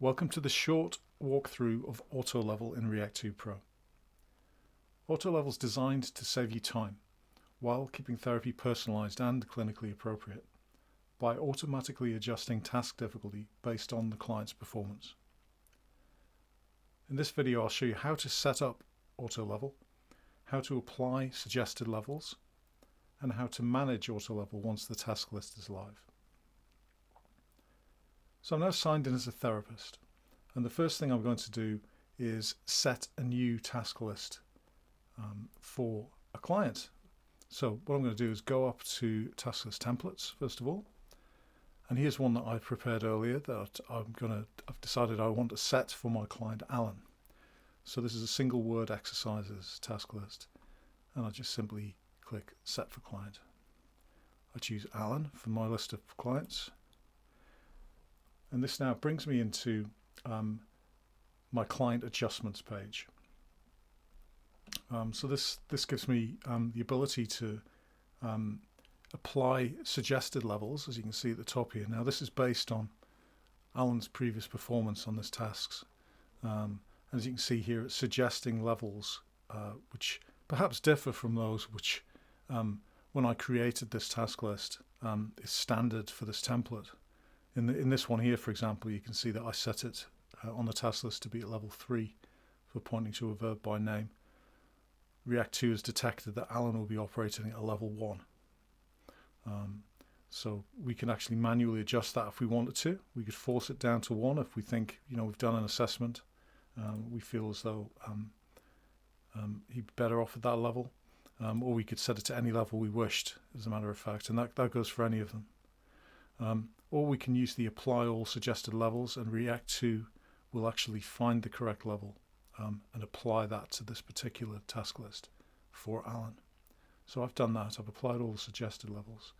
Welcome to the short walkthrough of Auto-level in React2 Pro. Auto-level is designed to save you time while keeping therapy personalized and clinically appropriate by automatically adjusting task difficulty based on the client's performance. In this video, I'll show you how to set up Auto-level, how to apply suggested levels, and how to manage Auto-level once the task list is live. So I'm now signed in as a therapist, and the first thing I'm going to do is set a new task list for a client. So what I'm going to do is go up to task list templates first of all, and here's one that I prepared earlier that I've decided I want to set for my client Alan. So this is a single word exercises task list, and I just simply click set for client. I choose Alan for my list of clients. And this now brings me into my client adjustments page. So this gives me the ability to apply suggested levels, as you can see at the top here. Now this is based on Alan's previous performance on this tasks. As you can see here, it's suggesting levels which perhaps differ from those which, when I created this task list, is standard for this template. In this one here, for example, you can see that I set it on the task list to be at level 3 for pointing to a verb by name. React 2 has detected that Alan will be operating at a level 1. So we can actually manually adjust that if we wanted to. We could force it down to 1 if we think, we've done an assessment. We feel as though he'd be better off at that level. Or we could set it to any level we wished, as a matter of fact, and that goes for any of them. Or we can use the apply all suggested levels, and React 2 will actually find the correct level and apply that to this particular task list for Alan. So I've done that. I've applied all the suggested levels,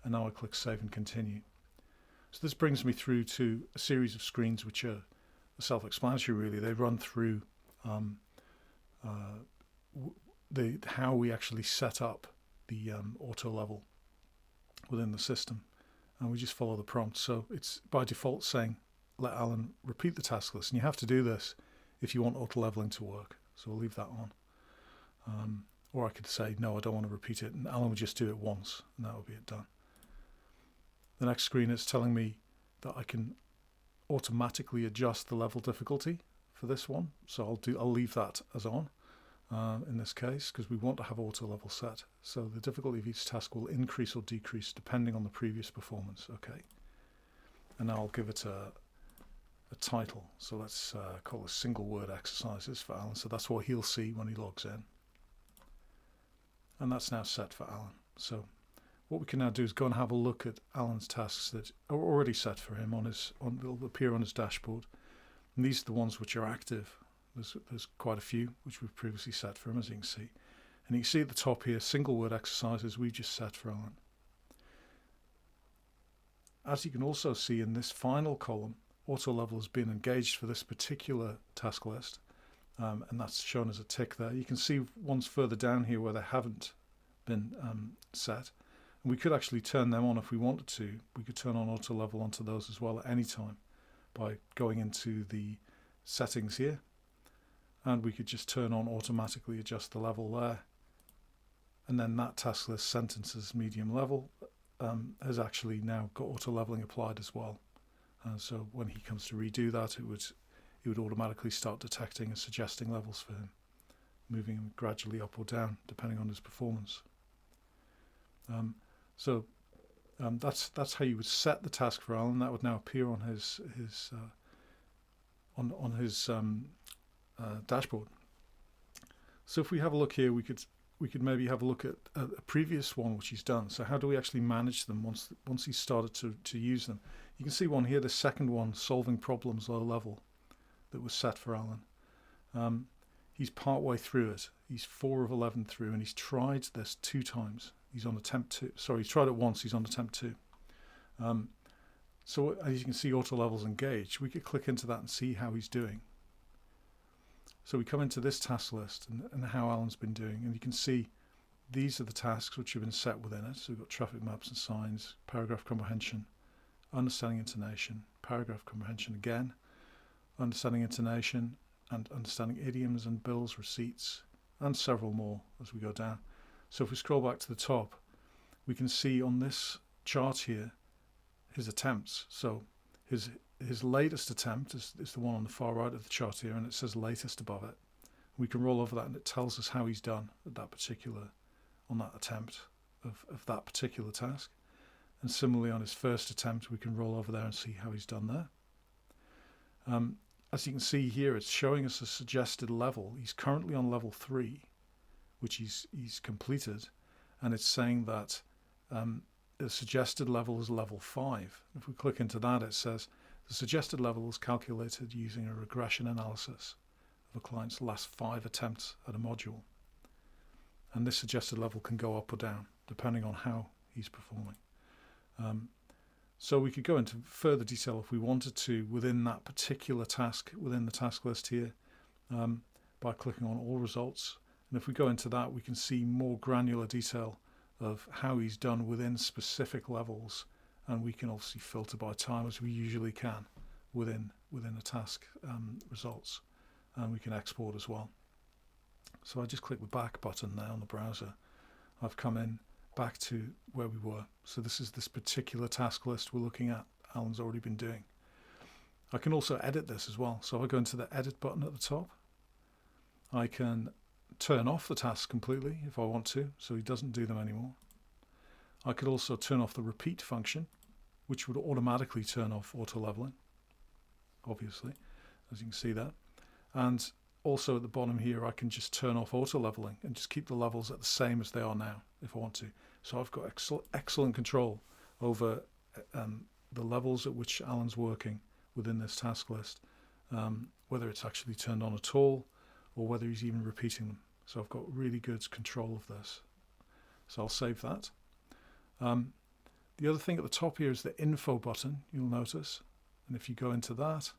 and now I click Save and Continue. So this brings me through to a series of screens which are self-explanatory, really. They run through how we actually set up the auto level within the system. And we just follow the prompt. So it's by default saying, let Alan repeat the task list. And you have to do this if you want auto-leveling to work. So we'll leave that on. Or I could say, no, I don't want to repeat it. And Alan would just do it once, and that would be it done. The next screen is telling me that I can automatically adjust the level difficulty for this one. So I'll leave that as on. In this case, because we want to have auto level set. So the difficulty of each task will increase or decrease depending on the previous performance. Okay. And now I'll give it a title. So let's call it single word exercises for Alan. So that's what he'll see when he logs in. And that's now set for Alan. So what we can now do is go and have a look at Alan's tasks that are already set for him they'll appear on his dashboard. And these are the ones which are active. There's quite a few which we've previously set for him, as you can see. And you can see at the top here, single word exercises we've just set for Alan. As you can also see in this final column, auto level has been engaged for this particular task list. And that's shown as a tick there. You can see ones further down here where they haven't been set. And we could actually turn them on if we wanted to. We could turn on auto level onto those as well at any time by going into the settings here. And we could just turn on automatically adjust the level there. And then that task list sentences medium level has actually now got auto leveling applied as well. So when he comes to redo that, it would automatically start detecting and suggesting levels for him, moving him gradually up or down depending on his performance. That's how you would set the task for Alan. That would now appear on his dashboard. So if we have a look here, we could maybe have a look at a previous one which he's done. So how do we actually manage them once he's started to use them? You can see one here, the second one, solving problems low level, that was set for Alan. He's part way through it. He's 4 of 11 through, and he's tried this 2 times. He's on attempt 2. Sorry, he's tried it once. He's on attempt 2. So as you can see, auto levels engaged. We could click into that and see how he's doing. So we come into this task list and how Alan's been doing, and you can see these are the tasks which have been set within it. So we've got traffic maps and signs, paragraph comprehension, understanding intonation, paragraph comprehension again, understanding intonation, and understanding idioms and bills, receipts, and several more as we go down. So if we scroll back to the top, we can see on this chart here his attempts. So his latest attempt is the one on the far right of the chart here, and it says latest above it. We can roll over that and it tells us how he's done at that particular, on that attempt of that particular task. And similarly on his first attempt, we can roll over there and see how he's done there. As you can see here, it's showing us a suggested level. He's currently on level 3, which he's completed, and it's saying that the suggested level is level 5. If we click into that, it says the suggested level is calculated using a regression analysis of a client's last 5 attempts at a module. And this suggested level can go up or down depending on how he's performing. So we could go into further detail if we wanted to within that particular task, within the task list here, by clicking on all results. And if we go into that, we can see more granular detail of how he's done within specific levels, and we can obviously filter by time as we usually can within the task results, and we can export as well. So I just click the back button there on the browser. I've come in back to where we were. So this is this particular task list we're looking at. Alan's already been doing. I can also edit this as well. So if I go into the edit button at the top, I can turn off the tasks completely if I want to, so he doesn't do them anymore. I could also turn off the repeat function, which would automatically turn off auto leveling, obviously, as you can see that. And also at the bottom here, I can just turn off auto leveling and just keep the levels at the same as they are now if I want to. So I've got excellent control over the levels at which Alan's working within this task list, whether it's actually turned on at all or whether he's even repeating them. So I've got really good control of this. So I'll save that. The other thing at the top here is the info button, you'll notice. And if you go into that,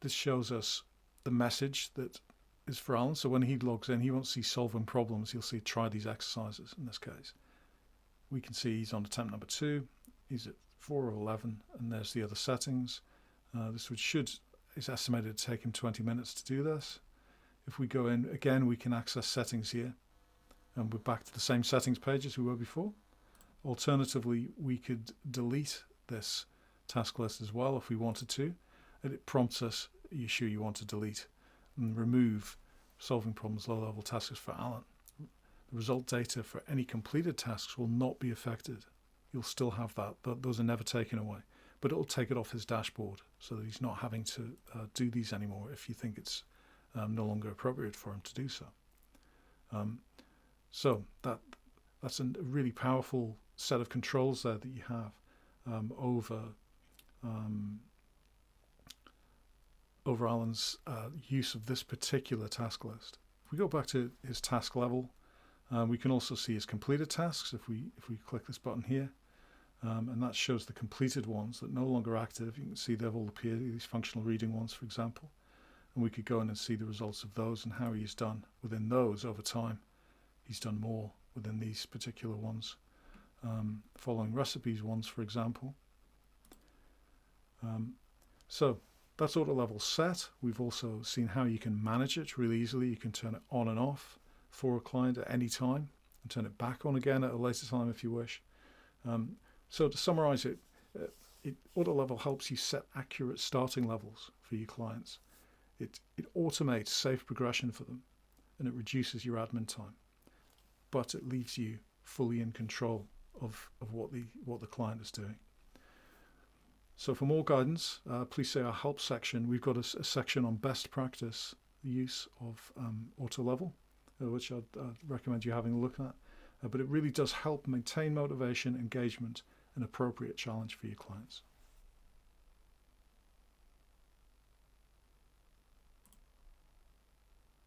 this shows us the message that is for Alan. So when he logs in, he won't see solving problems. He'll see try these exercises in this case. We can see he's on attempt number 2. He's at 4 of 11, and there's the other settings. This is estimated to take him 20 minutes to do this. If we go in, again, we can access settings here. And we're back to the same settings page as we were before. Alternatively, we could delete this task list as well if we wanted to. And it prompts us, are you sure you want to delete and remove solving problems low-level tasks for Alan? The result data for any completed tasks will not be affected. You'll still have that. Those are never taken away. But it'll take it off his dashboard so that he's not having to do these anymore if you think it's no longer appropriate for him to do so. So that's a really powerful set of controls there that you have over Alan's use of this particular task list. If we go back to his task level, we can also see his completed tasks if we click this button here, and that shows the completed ones that are no longer active. You can see they've all appeared, these functional reading ones, for example, and we could go in and see the results of those and how he's done within those over time. He's done more within these particular ones, following recipes ones, for example. So that's auto level set. We've also seen how you can manage it really easily. You can turn it on and off for a client at any time and turn it back on again at a later time if you wish. So to summarize it, auto level helps you set accurate starting levels for your clients. It automates safe progression for them, and it reduces your admin time, but it leaves you fully in control of what the client is doing. So for more guidance, please see our help section. We've got a section on best practice use of auto level, which I'd recommend you having a look at. But it really does help maintain motivation, engagement, and appropriate challenge for your clients.